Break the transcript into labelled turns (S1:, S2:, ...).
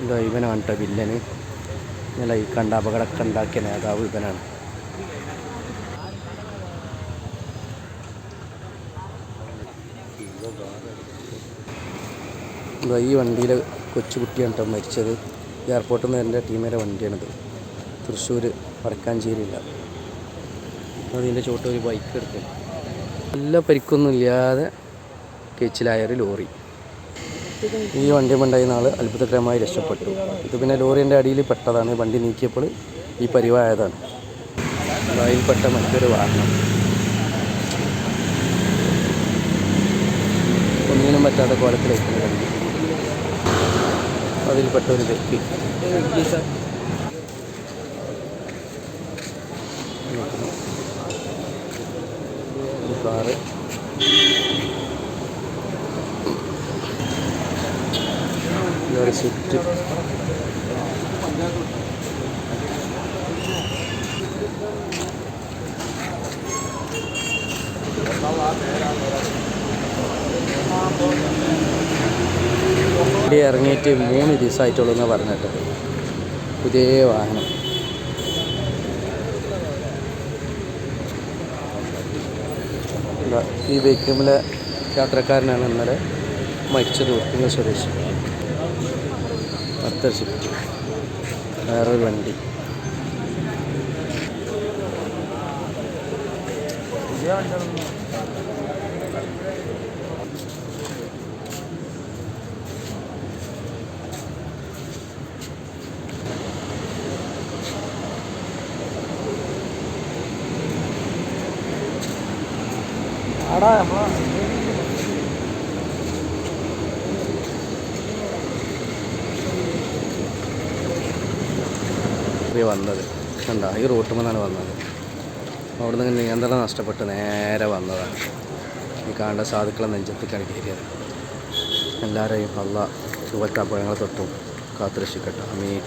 S1: ഇതാ ഇവനാണ് കേട്ടോ വില്ലന്. ഇന്നലെ ഈ കണ്ട അപകടമൊക്കെ ഉണ്ടാക്കിയ നേതാവ് ഇവനാണ്. ഇതാ ഈ വണ്ടിയിൽ കൊച്ചുകുട്ടിയാണ് കേട്ടോ മരിച്ചത്. എയർപോർട്ടിൽ നിന്ന് എൻ്റെ ടീമിൻ്റെ വണ്ടിയാണിത്. തൃശ്ശൂർ വടക്കാഞ്ചേരിയില്ല. അതിൻ്റെ ചോട്ട് ഒരു ബൈക്ക് എടുത്ത് നല്ല പരിക്കൊന്നും ഇല്ലാതെ കേച്ചിലായൊരു ലോറി. ഈ വണ്ടി ഉണ്ടായിരുന്ന ആൾ അത്ഭുതകരമായി രക്ഷപ്പെട്ടു. ഇത് പിന്നെ ലോറിൻ്റെ അടിയിൽ പെട്ടതാണ്. വണ്ടി നീക്കിയപ്പോൾ ഈ പരിവായതാണ്. അതിൽപ്പെട്ട മറ്റൊരു വാഹനം. ഒന്നിനും പറ്റാത്ത കോലത്തിലേക്ക് വണ്ടി. അതിൽപ്പെട്ട ഒരു വ്യക്തി കാറ് ഒരു സ്വിഫ്റ്റ്. ഇവിടെ ഇറങ്ങിയിട്ട് 3 ദിവസമായിട്ടുള്ളൂ എന്ന് പറഞ്ഞിട്ട്. പുതിയ വാഹനം. ഈ ബൈക്കിലെ യാത്രക്കാരനാണ് ഇന്നലെ മരിച്ചത്. ഉറപ്പിങ്ങൽ സ്വദേശി. അടുത്ത ഷിഫ്റ്റ് വേറൊരു വണ്ടി. വന്നത് കണ്ടോ, ഈ റൂട്ടിൽ നിന്നാണ് വന്നത്. അവിടെ നിന്ന് നിയന്ത്രണം നഷ്ടപ്പെട്ട് നേരെ വന്നതാണ്. ഈ കാണേണ്ട സാധുക്കളെ നെഞ്ചത്തേക്കാണ് കയറിയത്. എല്ലാവരെയും അള്ളാഹ് സുബത്ത് അപകടങ്ങളെ തൊട്ടും കാത്തുരക്ഷിക്കട്ടെ. ആമീൻ.